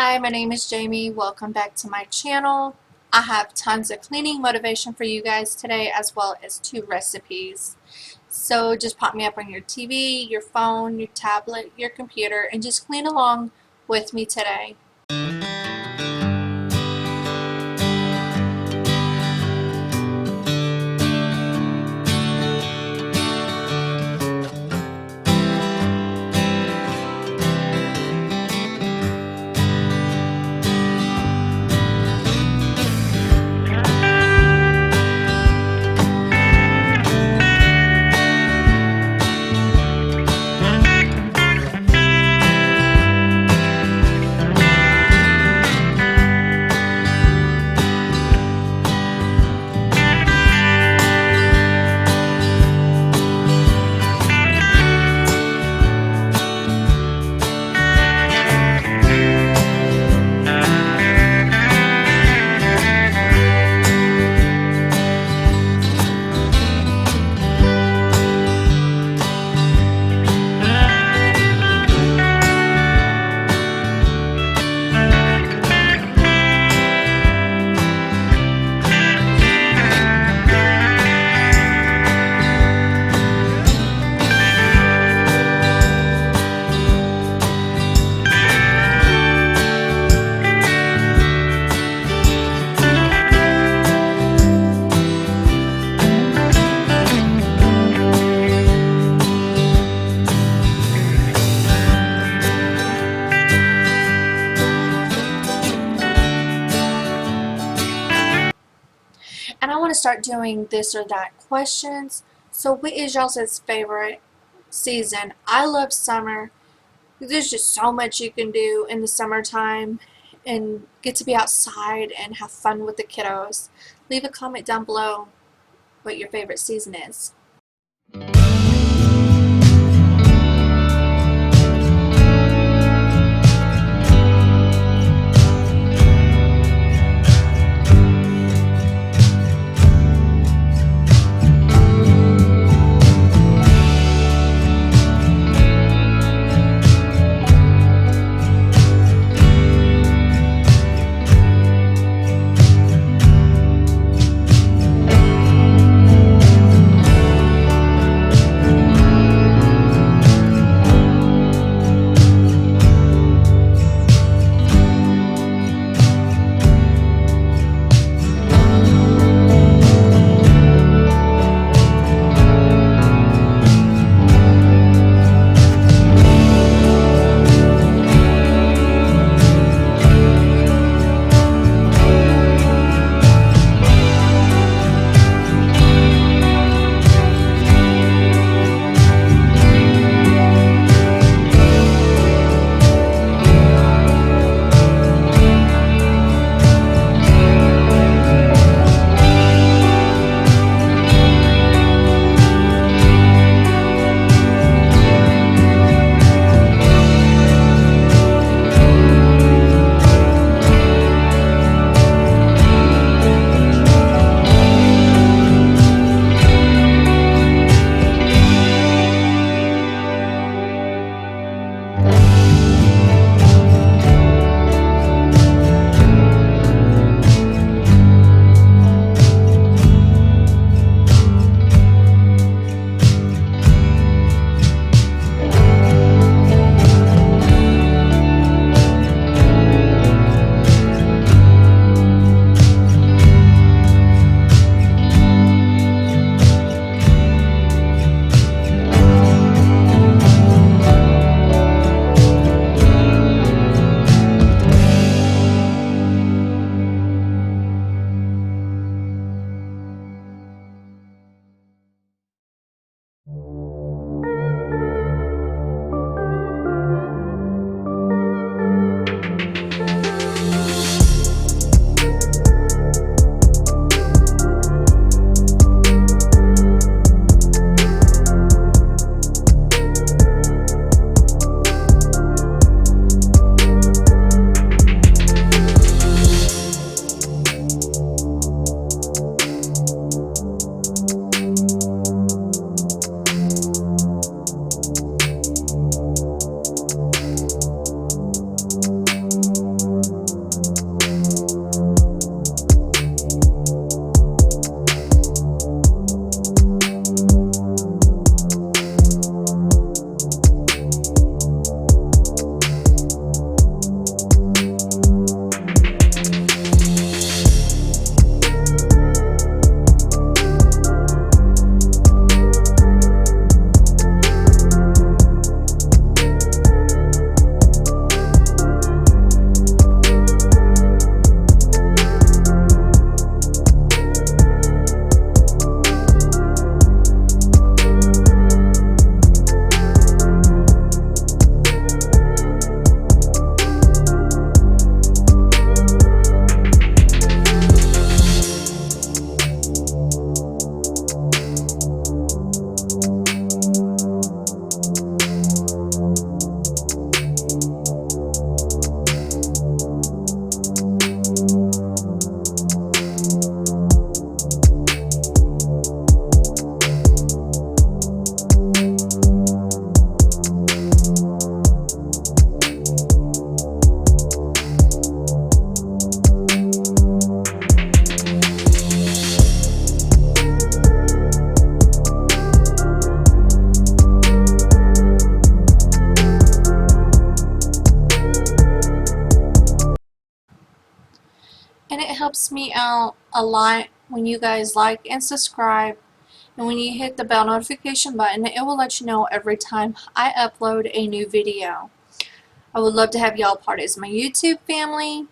Hi, my name is Jamie. Welcome back to my channel. I have tons of cleaning motivation for you guys today, as well as 2 recipes. So just pop me up on your TV, your phone, your tablet, your computer, and just clean along with me today. And I want to start doing this or that questions. So what is y'all's favorite season? I love summer. There's just so much you can do in the summertime and get to be outside and have fun with the kiddos. Leave a comment down below what your favorite season is. helps me out a lot when you guys like and subscribe. And when you hit the bell notification button, it will let you know every time I upload a new video. I would love to have y'all part of my YouTube family.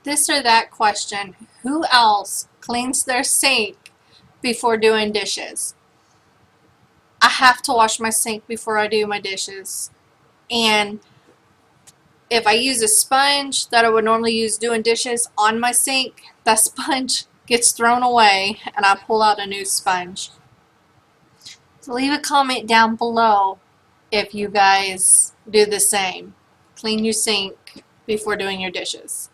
This or that question, who else cleans their sink before doing dishes? I have to wash my sink before I do my dishes. And if I use a sponge that I would normally use doing dishes on my sink, that sponge gets thrown away and I pull out a new sponge. So leave a comment down below if you guys do the same. Clean your sink before doing your dishes.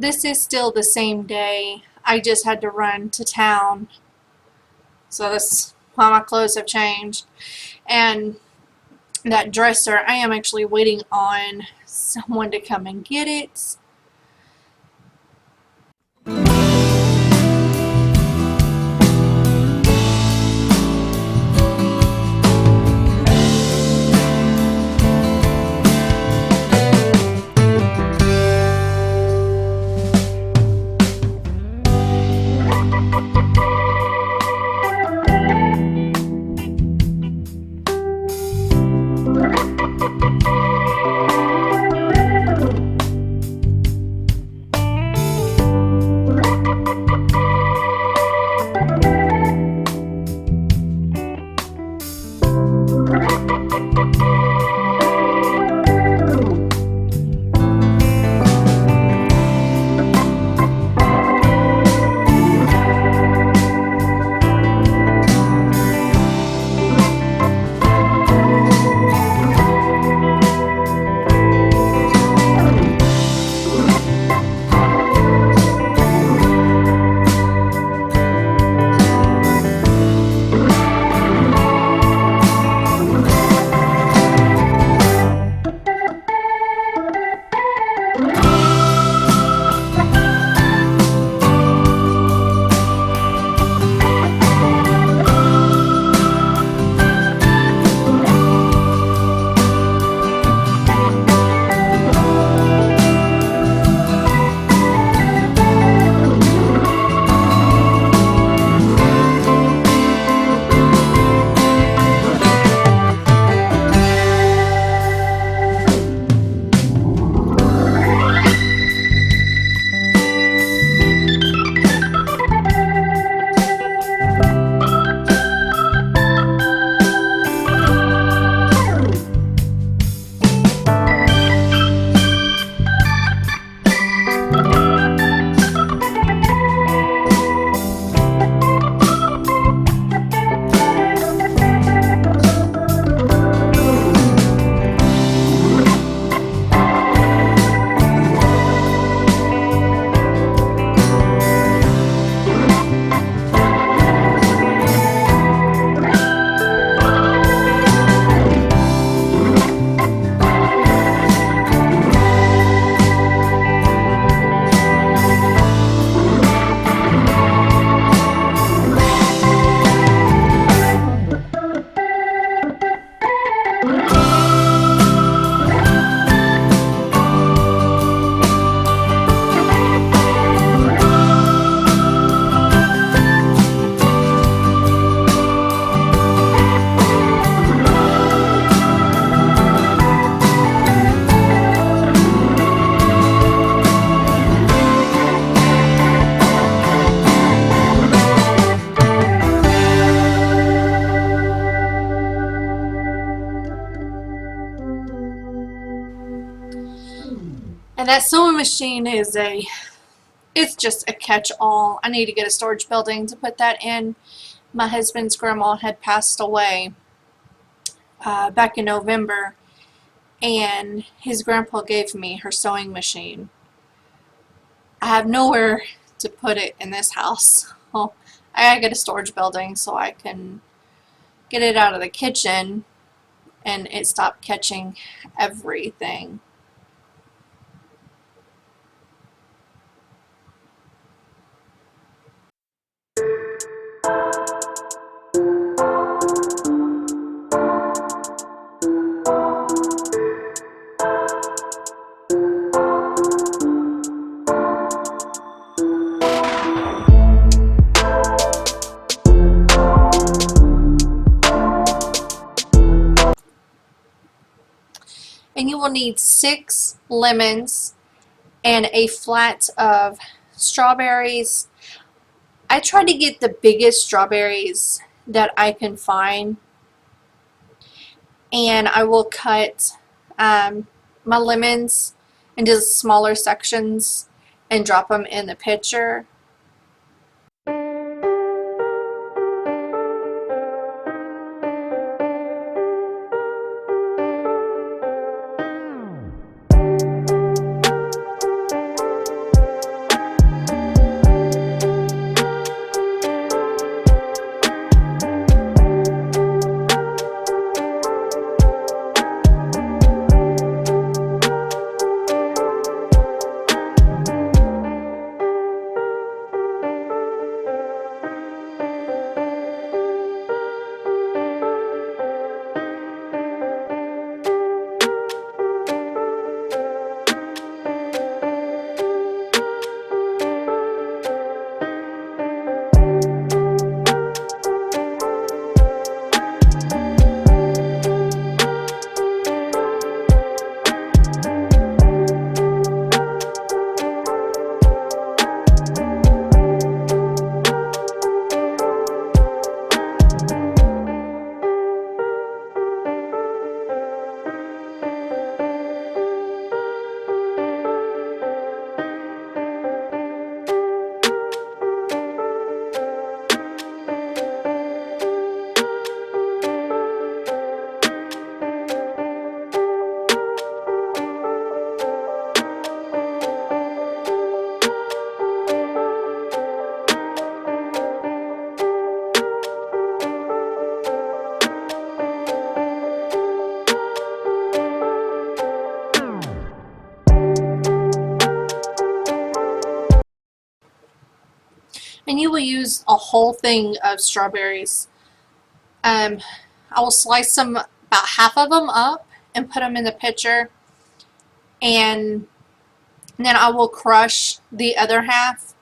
this is still the same day. I just had to run to town. So that's why my clothes have changed. And that dresser, I am actually waiting on someone to come and get it. And that sewing machine it's just a catch-all. I need to get a storage building to put that in. My husband's grandma had passed away back in November, and his grandpa gave me her sewing machine. I have nowhere to put it in this house. Well, I gotta get a storage building so I can get it out of the kitchen and it stopped catching everything. And you will need 6 lemons and a flat of strawberries. I try to get the biggest strawberries that I can find, and I will cut my lemons into smaller sections and drop them in the pitcher. you will use a whole thing of strawberries. I will slice them, about half of them up, and put them in the pitcher, and then I will crush the other half,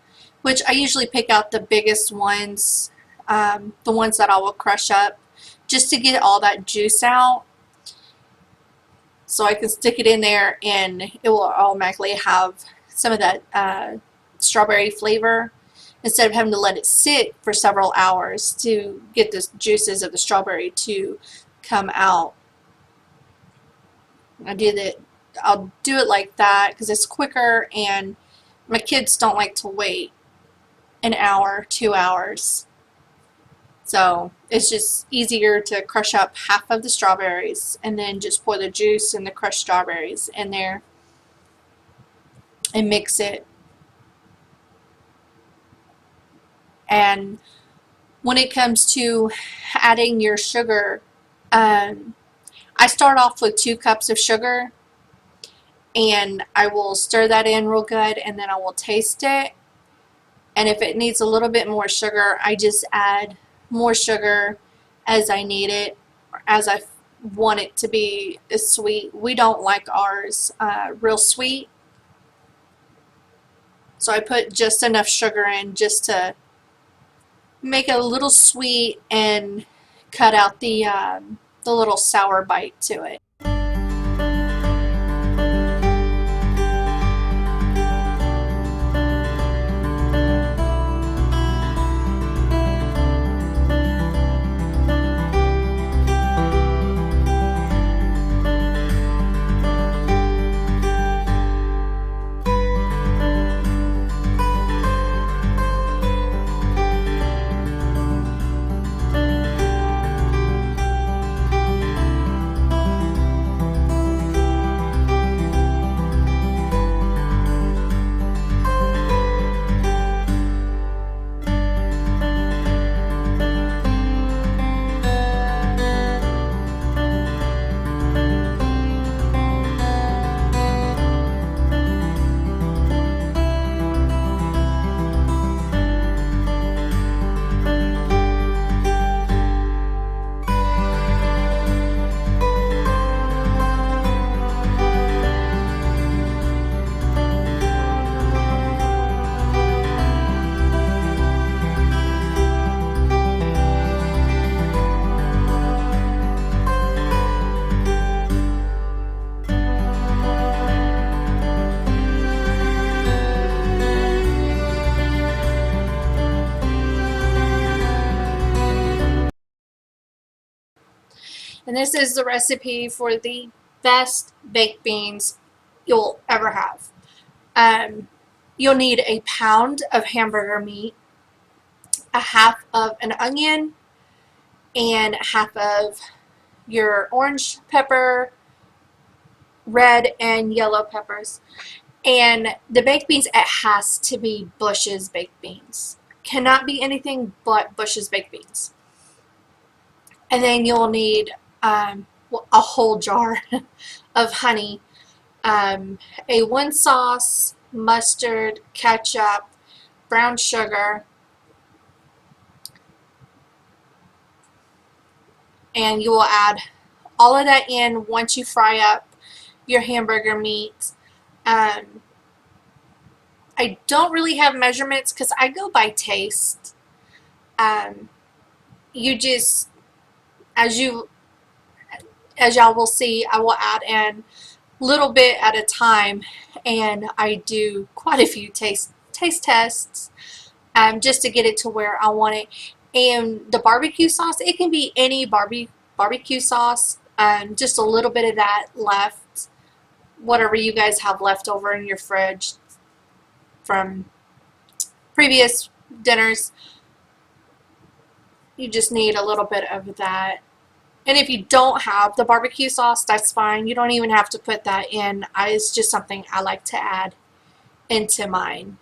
which I usually pick out the biggest ones, the ones that I will crush up, just to get all that juice out, so I can stick it in there and it will automatically have some of that strawberry flavor, instead of having to let it sit for several hours to get the juices of the strawberry to come out. I'll do it like that because it's quicker, and my kids don't like to wait an hour, 2 hours. So it's just easier to crush up half of the strawberries and then just pour the juice and the crushed strawberries in there and mix it. And when it comes to adding your sugar, I start off with 2 cups of sugar, and I will stir that in real good, and then I will taste it. And if it needs a little bit more sugar, I just add more sugar as I need it, or as I want it to be sweet. We don't like ours real sweet, so I put just enough sugar in just to make it a little sweet and cut out the little sour bite to it. And this is the recipe for the best baked beans you'll ever have. You'll need a pound of hamburger meat, a half of an onion, and half of your orange pepper, red and yellow peppers. And the baked beans, it has to be Bush's baked beans. Cannot be anything but Bush's baked beans. And then you'll need a whole jar of honey, A1 sauce, mustard, ketchup, brown sugar, and you will add all of that in once you fry up your hamburger meat. I don't really have measurements because I go by taste. You just, as y'all will see, I will add in a little bit at a time, and I do quite a few taste tests just to get it to where I want it. And the barbecue sauce, it can be any barbecue sauce, just a little bit of that left, whatever you guys have left over in your fridge from previous dinners. You just need a little bit of that. And if you don't have the barbecue sauce, that's fine. You don't even have to put that in. It's just something I like to add into mine.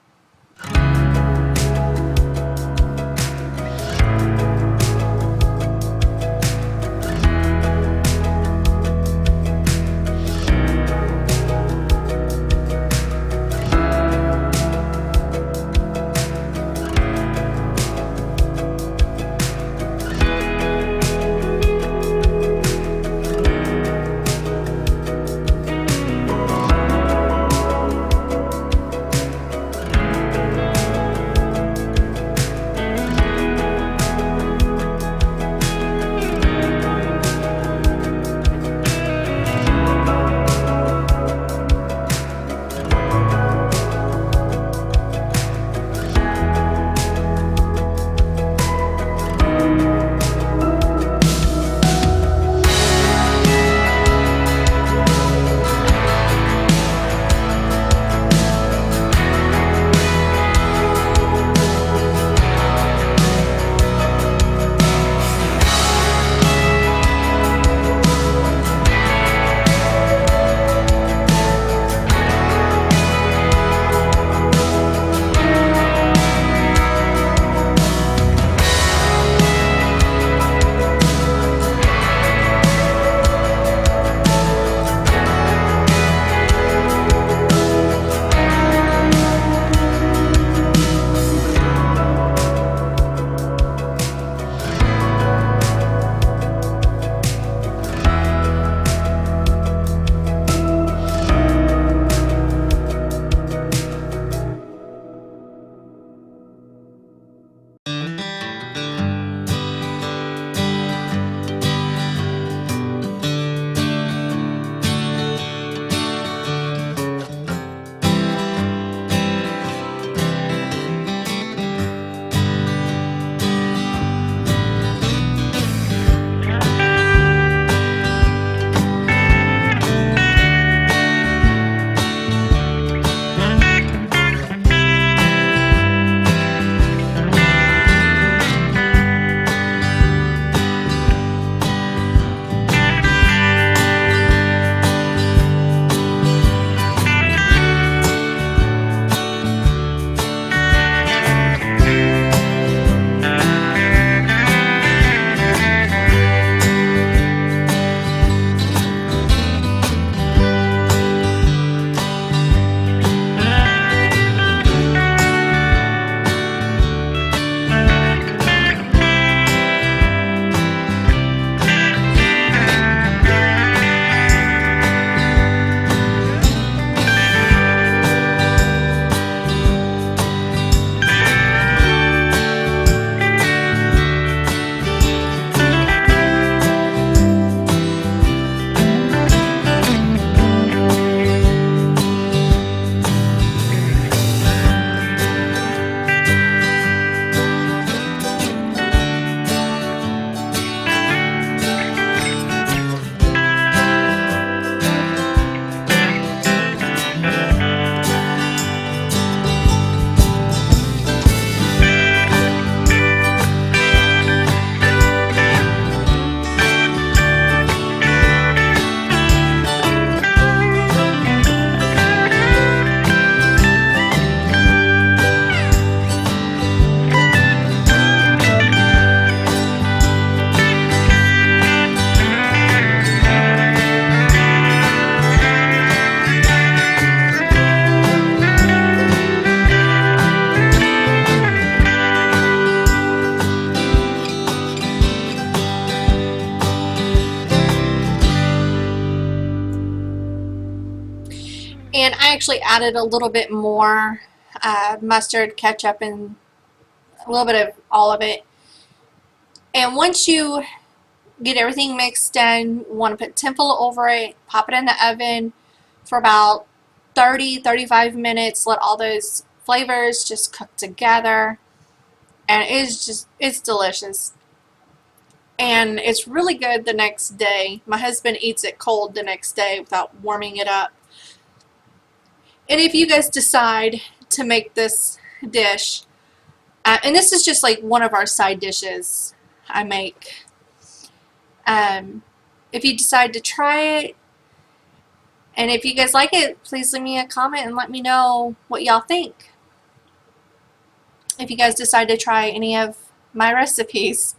And I actually added a little bit more mustard, ketchup, and a little bit of all of it. And once you get everything mixed in, you want to put tinfoil over it, pop it in the oven for about 30-35 minutes. Let all those flavors just cook together, and it's delicious. And it's really good the next day. My husband eats it cold the next day without warming it up. And if you guys decide to make this dish, and this is just like one of our side dishes I make, if you decide to try it, and if you guys like it, please leave me a comment and let me know what y'all think. If you guys decide to try any of my recipes.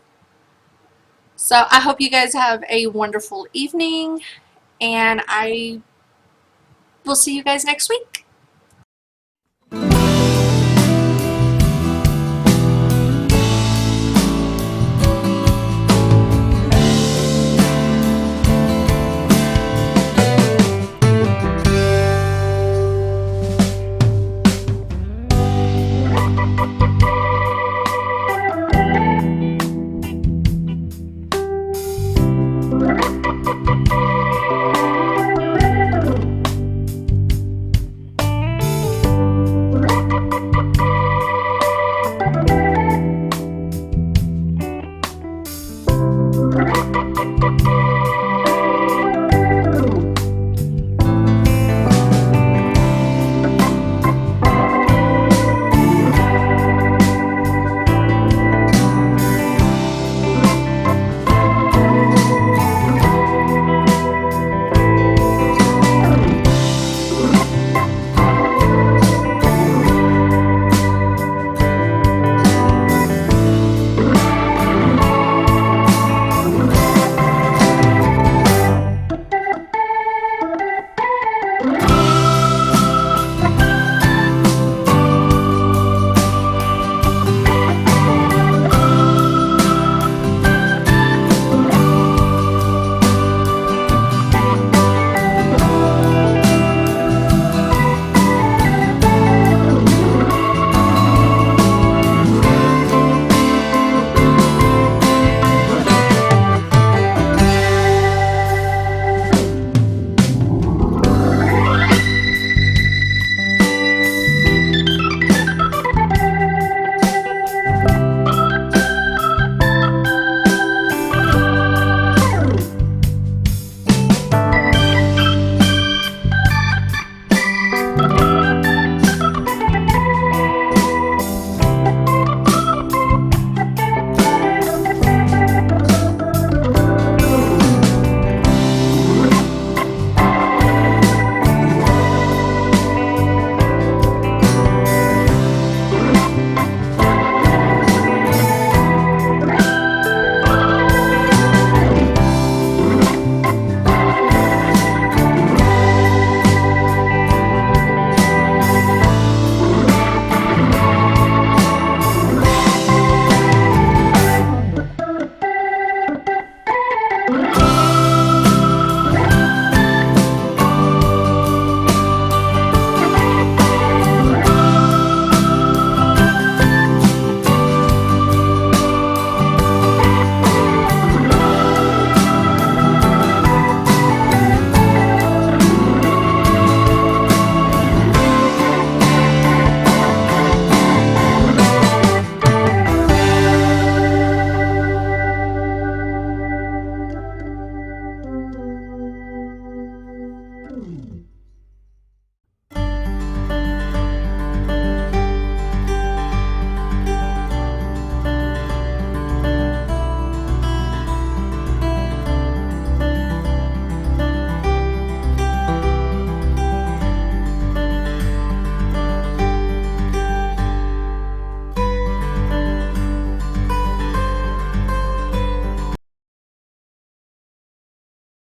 So I hope you guys have a wonderful evening, and I will see you guys next week.